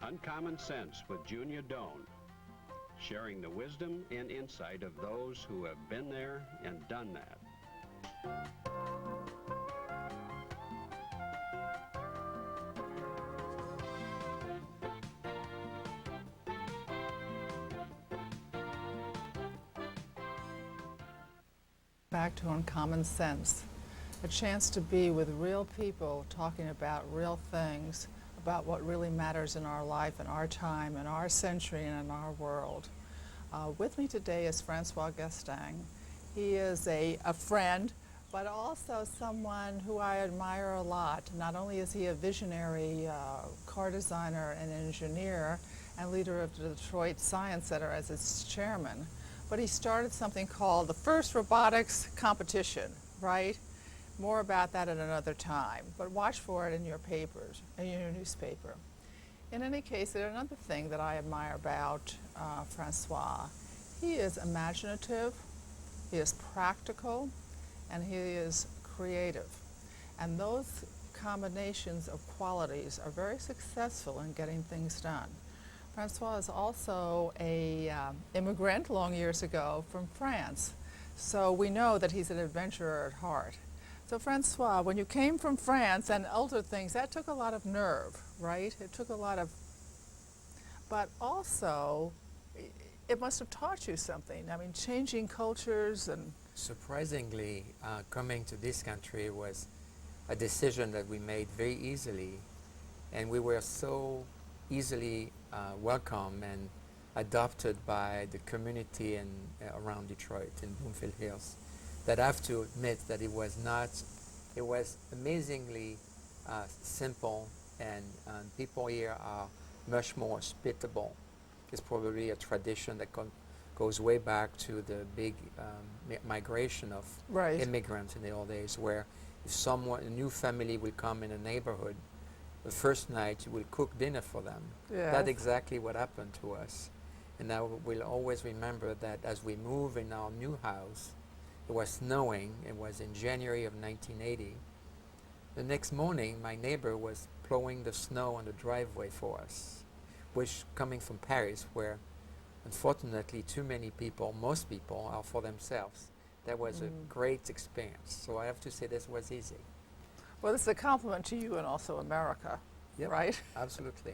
Uncommon Sense with Junia Doan, sharing the wisdom and insight of those who have been there and done that. Back to Uncommon Sense, a chance to be with real people talking about real things, about what really matters in our life, in our time, in our century, and in our world. With me today is Francois Castaing. He is a friend, but also someone who I admire a lot. Not only is he a visionary car designer and engineer and leader of the Detroit Science Center as its chairman, but he started something called the first robotics competition, right? More about that at another time, but watch for it in your papers, in your newspaper. In any case, there's another thing that I admire about Francois. He is imaginative, he is practical, and he is creative. And those combinations of qualities are very successful in getting things done. Francois is also a immigrant long years ago from France, so we know that he's an adventurer at heart. So Francois, when you came from France and older things, that took a lot of nerve, right? It took a lot of, but also it must have taught you something. I mean, changing cultures and... Surprisingly, coming to this country was a decision that we made very easily, and we were so easily welcome and adopted by the community around Detroit in Bloomfield Hills, that I have to admit that it was amazingly simple, and people here are much more hospitable. It's probably a tradition that goes way back to the big migration of immigrants in the old days, where if a new family will come in a neighborhood, the first night you will cook dinner for them. Yes. That's exactly what happened to us. And now we'll always remember that as we move in our new house, it was snowing. It was in January of 1980. The next morning, my neighbor was plowing the snow on the driveway for us, which, coming from Paris, where unfortunately too many people, most people, are for themselves, that was a great experience. So I have to say this was easy. Well, this is a compliment to you and also America, Yep, right? Absolutely.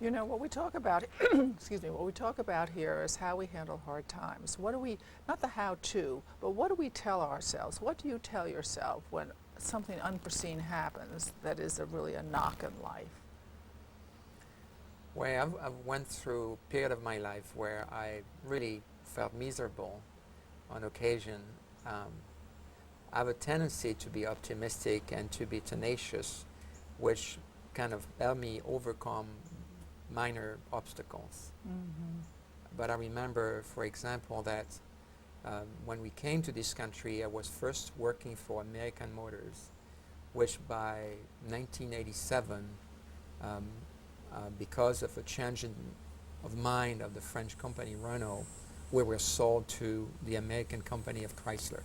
You know, what we talk about, excuse me, what we talk about here is how we handle hard times. What do we, not the how-to, but what do we tell ourselves? What do you tell yourself when something unforeseen happens that is really a knock in life? Well, I've went through a period of my life where I really felt miserable on occasion. I have a tendency to be optimistic and to be tenacious, which kind of helped me overcome minor obstacles. But I remember, for example, that when we came to this country, I was first working for American Motors, which by 1987, because of a change of mind of the French company Renault, we were sold to the American company of Chrysler.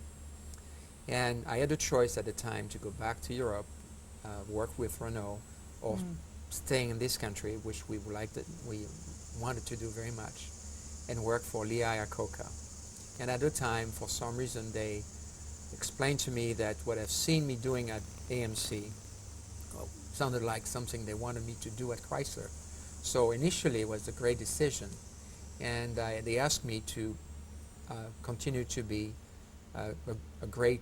And I had a choice at the time to go back to Europe, work with Renault, or staying in this country, which we wanted to do very much, and work for Lehigh Iacocca. And at the time, for some reason, they explained to me that what I've seen me doing at AMC sounded like something they wanted me to do at Chrysler. So initially, it was a great decision, and they asked me to continue to be a great,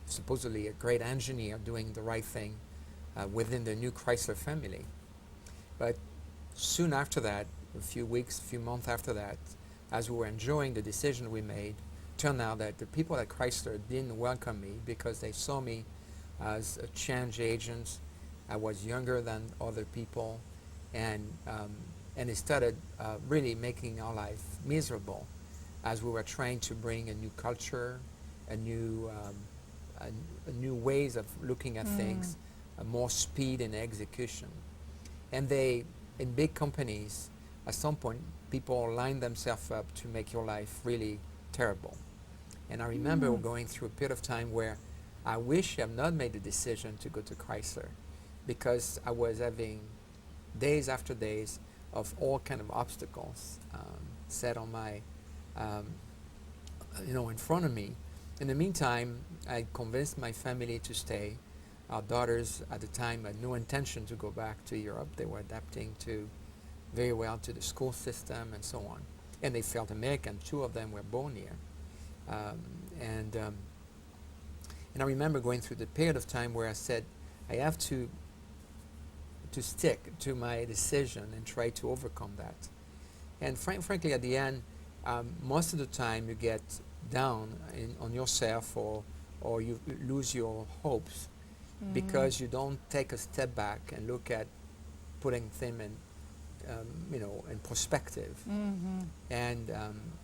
supposedly a great engineer doing the right thing within the new Chrysler family. But soon after that, a few months after that, as we were enjoying the decision we made, turned out that the people at Chrysler didn't welcome me because they saw me as a change agent. I was younger than other people, and it started really making our life miserable as we were trying to bring a new culture, a new ways of looking at things, more speed and execution. And in big companies, at some point, people line themselves up to make your life really terrible. And I remember going through a period of time where I wish I had not made the decision to go to Chrysler, because I was having days after days of all kind of obstacles set on my, in front of me. In the meantime, I convinced my family to stay. Our daughters at the time had no intention to go back to Europe. They were adapting very well to the school system and so on. And they felt American. 2 of them were born here. And I remember going through the period of time where I said, I have to stick to my decision and try to overcome that. And frankly, at the end, most of the time you get down on yourself or you lose your hopes because you don't take a step back and look at putting them in perspective. And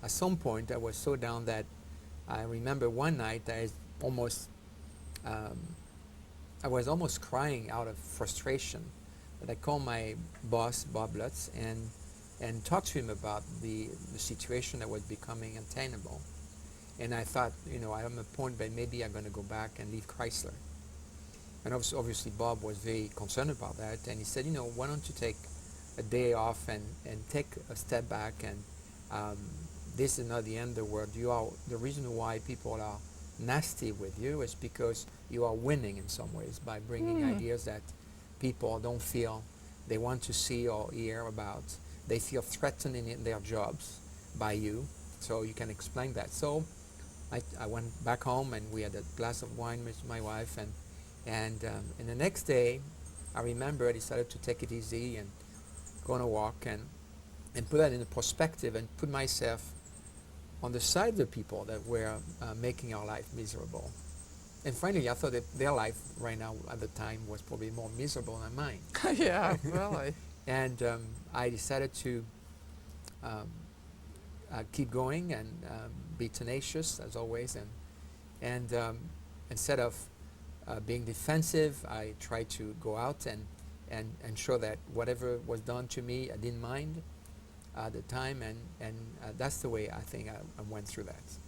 at some point I was so down that I remember one night I was almost crying out of frustration. But I called my boss, Bob Lutz, and talked to him about the situation that was becoming untenable. And I thought, I'm at a point where maybe I'm going to go back and leave Chrysler. And obviously Bob was very concerned about that. And he said, why don't you take a day off and take a step back, and this is not the end of the world. The reason why people are nasty with you is because you are winning in some ways by bringing ideas that people don't feel they want to see or hear about. They feel threatened in their jobs by you, so you can explain that. So I went back home and we had a glass of wine with my wife, and the next day I remember I decided to take it easy and go on a walk and put that in perspective and put myself on the side of the people that were making our life miserable. And finally, I thought that their life right now at the time was probably more miserable than mine. Yeah, really. And I decided to keep going and be tenacious as always. And instead of being defensive, I tried to go out and show that whatever was done to me, I didn't mind at the time. And that's the way I think I went through that.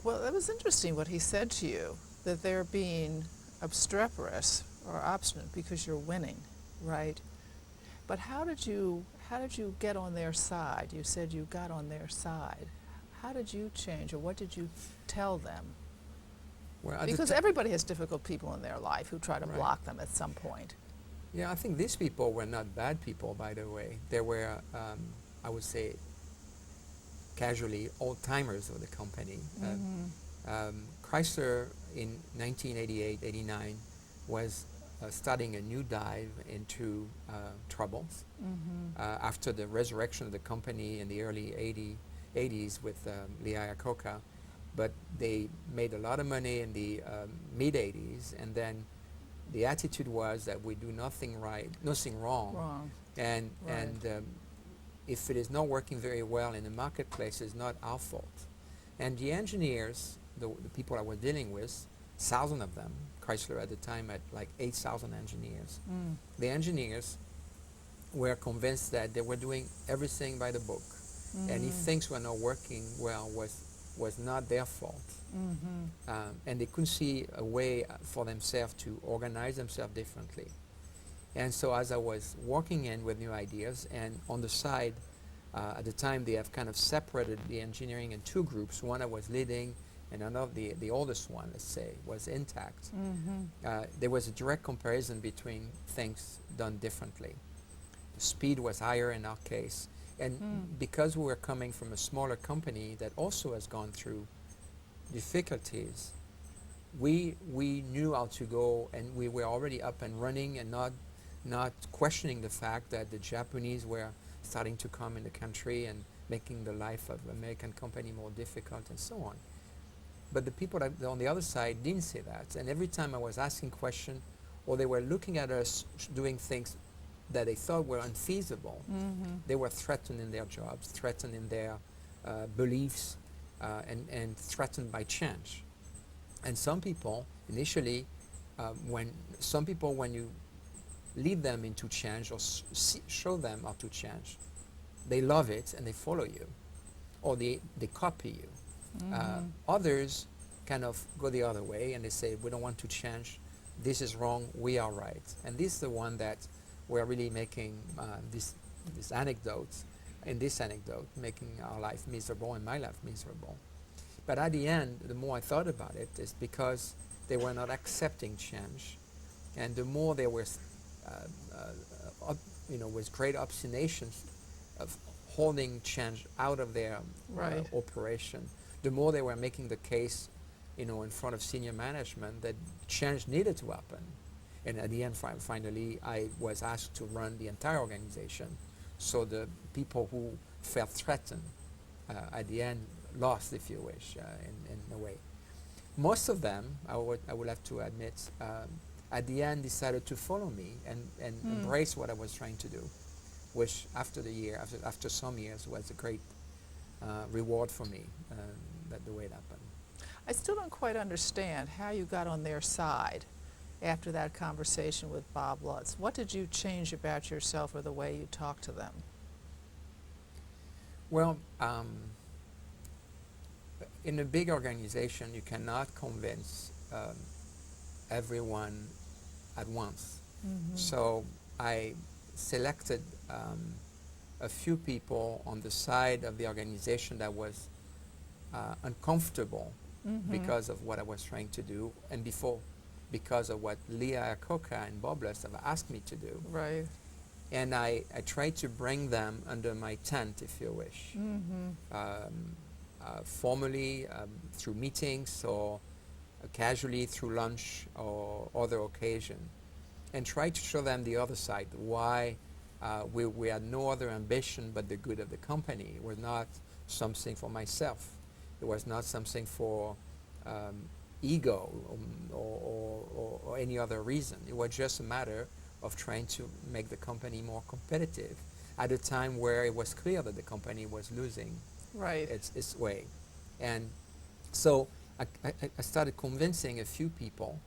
Well, it was interesting what he said to you, that they're being obstreperous or obstinate because you're winning, right? But how did you get on their side? You said you got on their side. How did you change, or what did you tell them? Well, because everybody has difficult people in their life who try to Right. block them at some point. Yeah, I think these people were not bad people, by the way. They were, I would say, casually old-timers of the company. Chrysler in 1988-89 was starting a new dive into troubles after the resurrection of the company in the early 80s with Lee Iacocca. But they made a lot of money in the mid-80s, and then the attitude was that we do nothing wrong. And if it is not working very well in the marketplace, it's not our fault. And the engineers, the people I was dealing with, 1,000 of them, Chrysler at the time had like 8,000 engineers. The engineers were convinced that they were doing everything by the book. And if things were not working well, was not their fault. And they couldn't see a way for themselves to organize themselves differently. And so as I was walking in with new ideas, and on the side, at the time they have kind of separated the engineering in 2 groups. One I was leading, and another, the oldest one, let's say, was intact. There was a direct comparison between things done differently. The speed was higher in our case. And because we were coming from a smaller company that also has gone through difficulties, we knew how to go, and we were already up and running and not questioning the fact that the Japanese were starting to come in the country and making the life of American company more difficult and so on. But the people that on the other side didn't say that. And every time I was asking questions, or they were looking at us doing things that they thought were unfeasible, they were threatened in their jobs, threatened in their beliefs, and threatened by change. And some people, initially, when you lead them into change or show them how to change, they love it and they follow you, or they copy you. Others kind of go the other way and they say, we don't want to change, this is wrong, we are right. And this is the one that we're really making this this anecdote, in this anecdote, making our life miserable and my life miserable. But at the end, the more I thought about it, is because they were not accepting change, and the more they were, with great obstinations of holding change out of their Right. operation, the more they were making the case, in front of senior management that change needed to happen. And at the end, finally, I was asked to run the entire organization. So the people who felt threatened, at the end, lost, if you wish, in a way. Most of them, I would have to admit, at the end decided to follow me and embrace what I was trying to do, which after some years was a great reward for me, that the way it happened. I still don't quite understand how you got on their side after that conversation with Bob Lutz. What did you change about yourself or the way you talked to them? Well, in a big organization, you cannot convince everyone at once. Mm-hmm. So I selected a few people on the side of the organization that was uncomfortable because of what I was trying to do, and because of what Leah Akoka and Bob Lutz have asked me to do. Right. And I tried to bring them under my tent, if you wish, formally through meetings or casually through lunch or other occasion, and try to show them the other side, why we had no other ambition but the good of the company. It was not something for myself. It was not something for ego or any other reason. It was just a matter of trying to make the company more competitive at a time where it was clear that the company was losing Right. its way. And so I started convincing a few people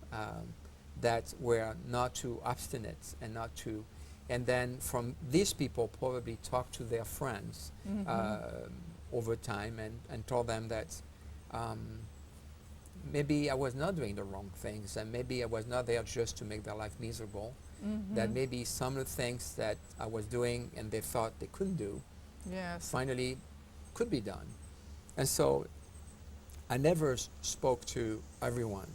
that were not too obstinate and then from these people probably talked to their friends over time and told them that maybe I was not doing the wrong things, and maybe I was not there just to make their life miserable, that maybe some of the things that I was doing and they thought they couldn't do, Yes. finally could be done. And so I never spoke to everyone.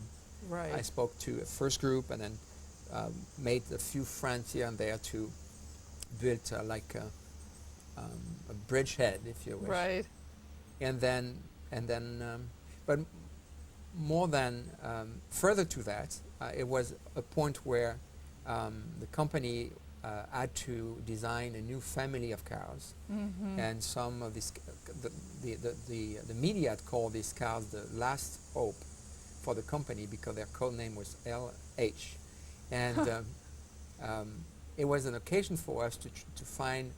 Right. I spoke to a first group and then made a few friends here and there to build like a bridgehead, if you wish. Right. And then, but more than further to that, it was a point where the company had to design a new family of cars, and some of these, the media had called these cars the last hope for the company because their code name was LH, and it was an occasion for us to find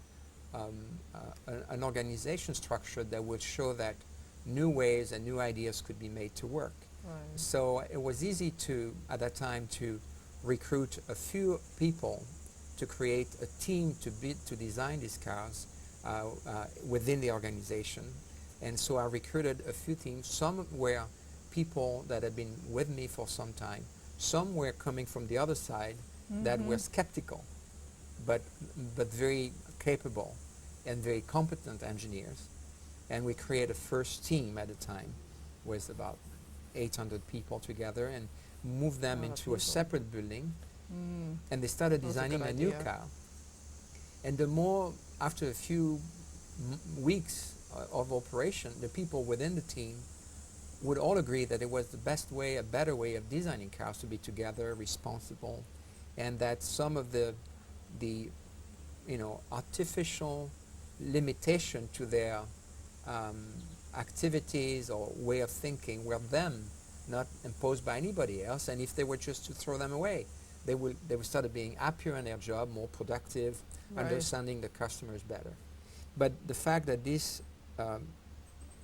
an organization structure that would show that new ways and new ideas could be made to work. Right. So it was easy to, at that time, to recruit a few people to create a team to design these cars within the organization. And so I recruited a few teams. Some were people that had been with me for some time. Some were coming from the other side that were skeptical, but very capable and very competent engineers. And we created a first team at a time with about 800 people together and moved them into a separate building. And they started designing a new car. And the more, after a few weeks of operation, the people within the team would all agree that it was the best way, a better way of designing cars, to be together, responsible, and that some of the artificial limitation to their activities or way of thinking were them, not imposed by anybody else. And if they were just to throw them away, they would start being happier in their job, more productive, understanding the customers better. But the fact that this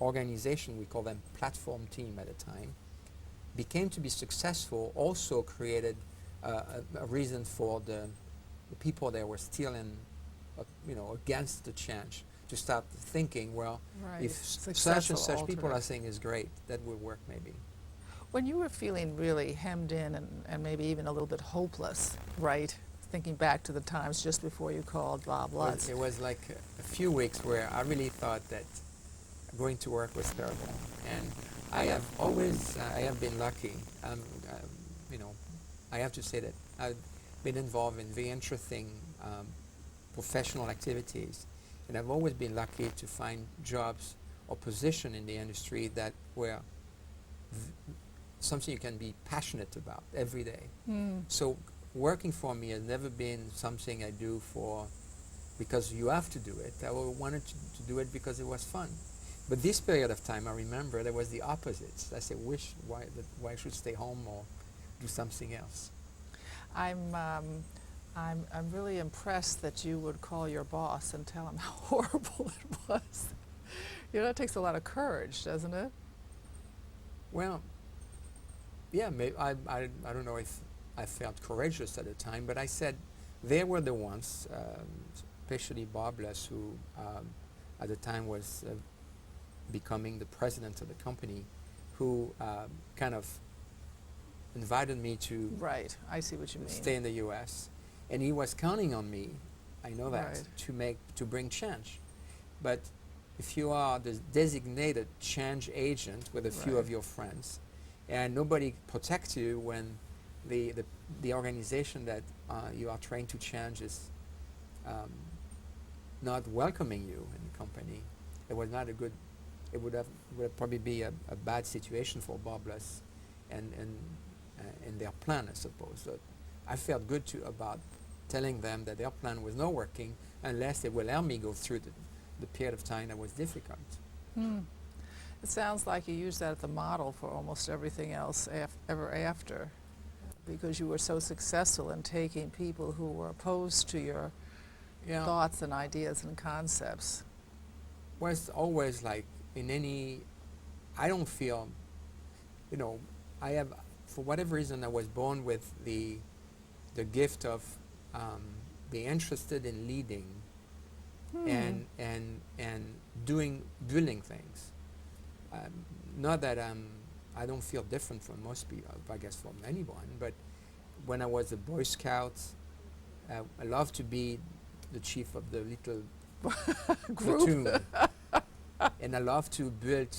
organization, we call them platform team at the time, became to be successful, also created a reason for the people that were still against the change to start thinking, well, if such and such people are saying is great, that would work maybe. When you were feeling really hemmed in and maybe even a little bit hopeless, right, thinking back to the times just before you called Bob Lutz. It was like a few weeks where I really thought that going to work was terrible. And I have been lucky. You know, I have to say that I've been involved in very interesting professional activities, and I've always been lucky to find jobs or position in the industry that were something you can be passionate about every day. So working for me has never been something I do for because you have to do it. I wanted to do it because it was fun. But this period of time, I remember there was the opposite. I said, why I should stay home or do something else. I'm really impressed that you would call your boss and tell him how horrible it was. You know, it takes a lot of courage, doesn't it? Well, yeah, I don't know if I felt courageous at the time, but I said they were the ones, especially Bob Lutz, who at the time was becoming the president of the company, who kind of invited me to Right, I see what you mean. stay in the U.S. And he was counting on me, I know that, Right. to bring change. But if you are the designated change agent with a few Right. of your friends, and nobody protects you when the organization that you are trying to change is not welcoming you in the company, it was not a good. It would have probably be a bad situation for Bob Lutz and their plan, I suppose. So I felt good about telling them that their plan was not working unless they will let me go through the period of time that was difficult. It sounds like you use that as the model for almost everything else ever after, because you were so successful in taking people who were opposed to your Yeah. thoughts and ideas and concepts. Well, it's always like in any, I don't feel, you know, I have, for whatever reason, I was born with the gift of being interested in leading and building things. Not that I don't feel different from most people, I guess from anyone, but when I was a Boy Scout, I loved to be the chief of the little platoon. And I love to build,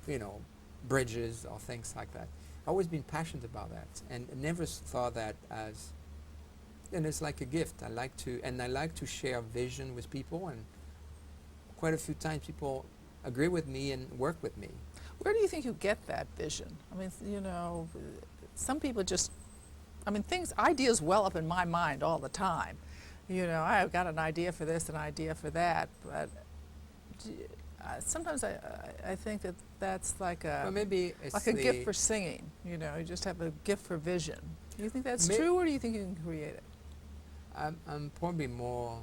you know, bridges or things like that. I've always been passionate about that, and never thought that as, and it's like a gift. I like to share vision with people, and quite a few times people agree with me and work with me. Where do you think you get that vision? I mean, you know, some people just, I mean, ideas well up in my mind all the time. You know, I've got an idea for this, an idea for that, but sometimes I think that's like Well, a maybe it's like a gift for singing. You know, you just have a gift for vision. Do you think that's true, or do you think you can create it? I'm probably more.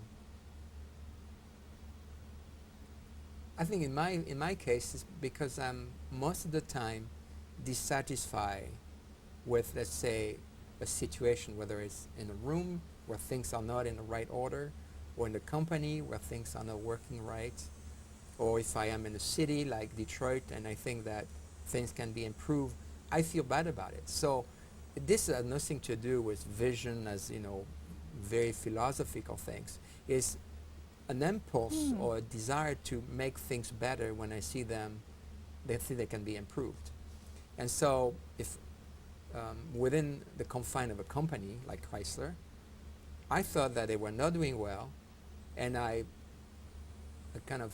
I think in my case it's because I'm most of the time dissatisfied with, let's say, a situation, whether it's in a room where things are not in the right order, or in the company where things are not working right, or if I am in a city like Detroit and I think that things can be improved, I feel bad about it. So this has nothing to do with vision, as you know, very philosophical things. It's an impulse or a desire to make things better when I see them, they think they can be improved. And so if within the confine of a company like Chrysler, I thought that they were not doing well, and I kind of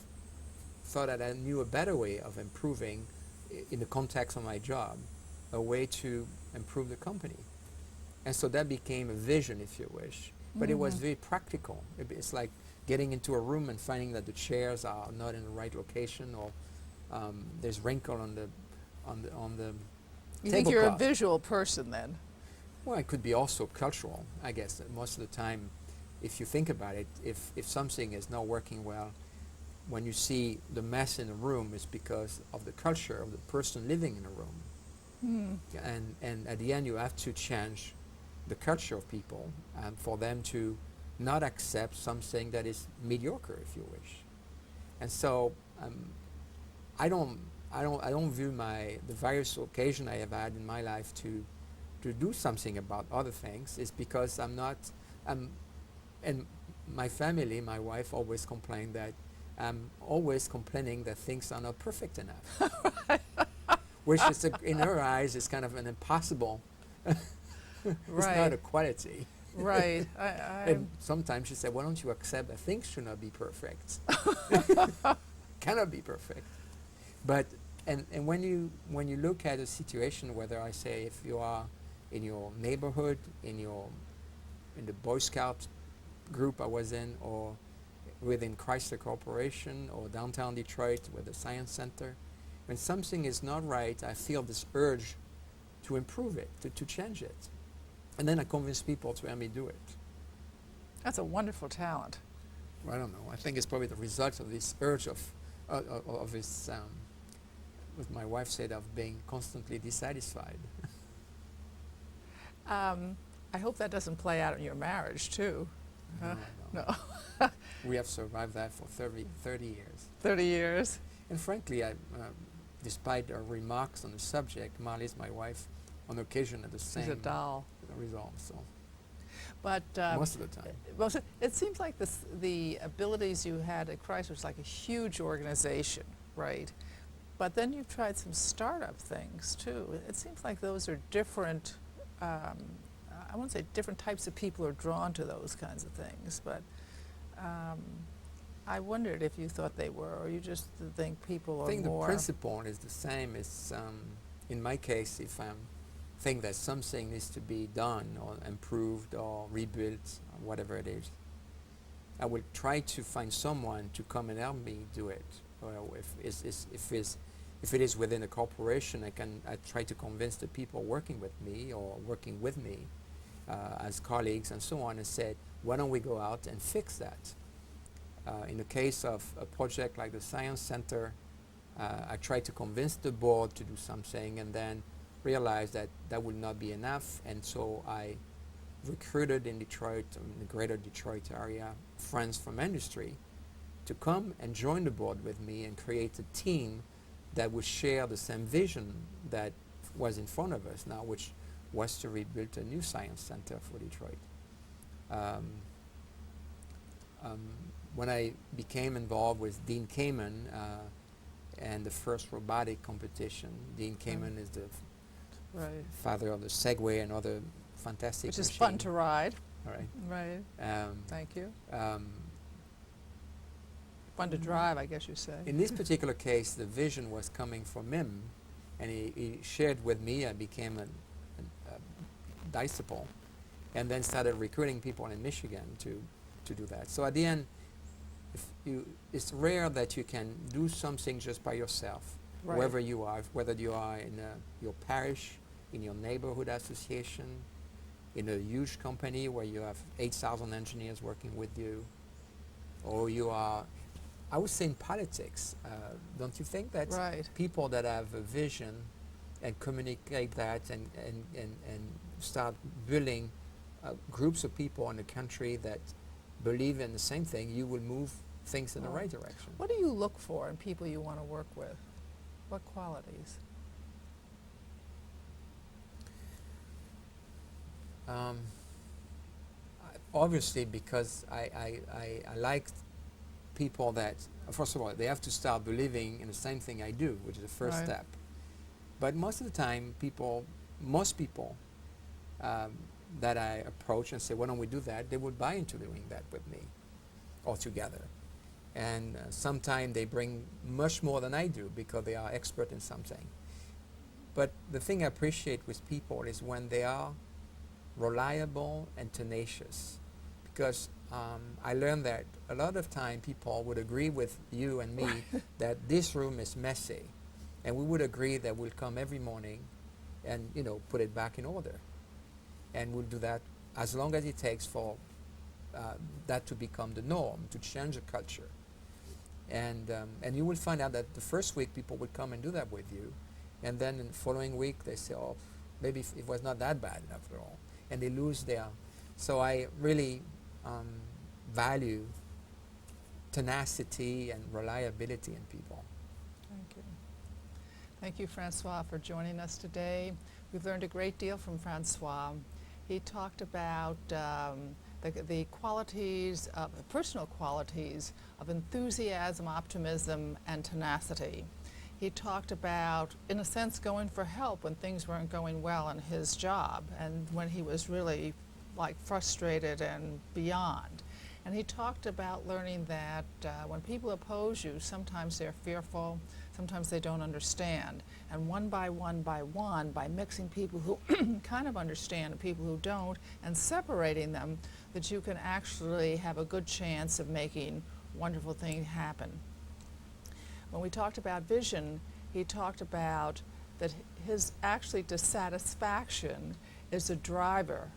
thought that I knew a better way of improving in the context of my job, a way to improve the company. And so that became a vision, if you wish. But it was very practical. It's like getting into a room and finding that the chairs are not in the right location, or there's wrinkle on the You think you're a tablecloth. visual person then? Well, it could be also cultural, I guess. Most of the time, if you think about it, if something is not working well, when you see the mess in a room, it's because of the culture of the person living in a room. And at the end, you have to change the culture of people for them to not accept something that is mediocre, if you wish. And so I don't view the various occasions I have had in my life to to do something about other things is because I'm not, and my family, my wife always complained that I'm always complaining that things are not perfect enough. Which is in her eyes is kind of an impossible, it's not a quality. Right. And sometimes she said, why don't you accept that things should not be perfect? Cannot be perfect. But, and when you look at a situation, whether I say if you are in your neighborhood, in the Boy Scout group I was in, or within Chrysler Corporation, or downtown Detroit with the Science Center, when something is not right, I feel this urge to improve it, to change it. And then I convince people to help me do it. That's a wonderful talent. Well, I don't know. I think it's probably the result of this urge of this, what my wife said, of being constantly dissatisfied. I hope that doesn't play out in your marriage, too. No. No. We have survived that for 30 years. 30 years. And frankly, despite our remarks on the subject, Marley's my wife, on occasion at the same She's a doll. result. So But most of the time. well, so it seems like the abilities you had at Chrysler was like a huge organization, right? But then you've tried some startup things too. It seems like those are different. I won't say different types of people are drawn to those kinds of things, but I wondered if you thought they were, or you just think people are more. I think the principle is the same. It's in my case, if I think that something needs to be done or improved or rebuilt, or whatever it is, I will try to find someone to come and help me do it. Or if it is within a corporation, I try to convince the people working with me or working with me as colleagues and so on, and said, why don't we go out and fix that? In the case of a project like the Science Center, I tried to convince the board to do something, and then realized that that would not be enough, and so I recruited in Detroit, in the greater Detroit area, friends from industry to come and join the board with me and create a team that would share the same vision that was in front of us now, which was to rebuild a new science center for Detroit. When I became involved with Dean Kamen and the first robotic competition, Dean Kamen is the father of the Segway and other fantastic Which is machine. fun to ride. All right. Right. Thank you. Fun to drive, I guess you say. In this particular case, the vision was coming from him, and he shared with me. I became a disciple, and then started recruiting people in Michigan to do that. So at the end, it's rare that you can do something just by yourself, wherever you are, whether you are in your parish, in your neighborhood association, in a huge company where you have 8,000 engineers working with you, or you are, I would say, in politics. Don't you think that people that have a vision and communicate that and start building groups of people in the country that believe in the same thing, you will move things in the right direction. What do you look for in people you want to work with? What qualities? Obviously, because I like people that, first of all, they have to start believing in the same thing I do, which is the first step. But most of the time, most people that I approach and say, why don't we do that, they would buy into doing that with me altogether. And sometimes they bring much more than I do because they are expert in something. But the thing I appreciate with people is when they are reliable and tenacious. Because I learned that a lot of time people would agree with you and me that this room is messy. And we would agree that we'll come every morning and, put it back in order. And we'll do that as long as it takes for that to become the norm, to change the culture. And you will find out that the first week people would come and do that with you. And then in the following week they say, oh, maybe it was not that bad after all. And they lose their... So I really value tenacity and reliability in people. Thank you. Thank you, Francois, for joining us today. We've learned a great deal from Francois. He talked about the qualities, personal qualities of enthusiasm, optimism, and tenacity. He talked about, in a sense, going for help when things weren't going well in his job and when he was really like frustrated and beyond. And he talked about learning that when people oppose you, sometimes they're fearful, sometimes they don't understand. And one, by mixing people who kind of understand and people who don't, and separating them, that you can actually have a good chance of making wonderful things happen. When we talked about vision, he talked about that his actually dissatisfaction is a driver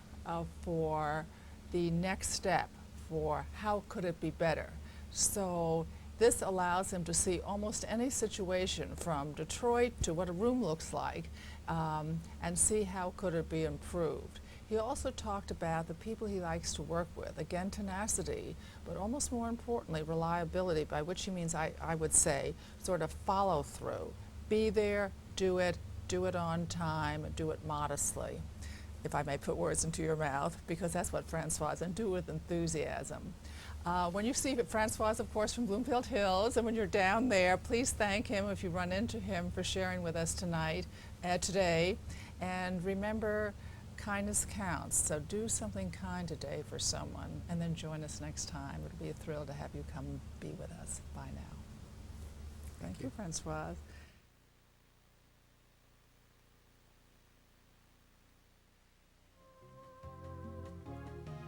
for the next step, for how could it be better. So this allows him to see almost any situation from Detroit to what a room looks like and see how could it be improved. He also talked about the people he likes to work with, again tenacity, but almost more importantly reliability, by which he means I would say sort of follow through. Be there, do it on time, do it modestly, if I may put words into your mouth, because that's what Francois is, and do it with enthusiasm. When you see Francois, of course, from Bloomfield Hills, and when you're down there, please thank him if you run into him for sharing with us today. And remember, kindness counts, so do something kind today for someone, and then join us next time. It'll be a thrill to have you come be with us. Bye now. Thank you, Francois.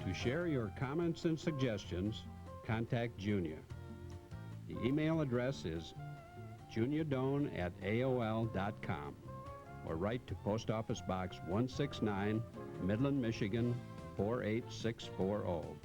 To share your comments and suggestions, contact Junia. The email address is juniadone@aol.com or write to Post Office Box 169, Midland, Michigan 48640.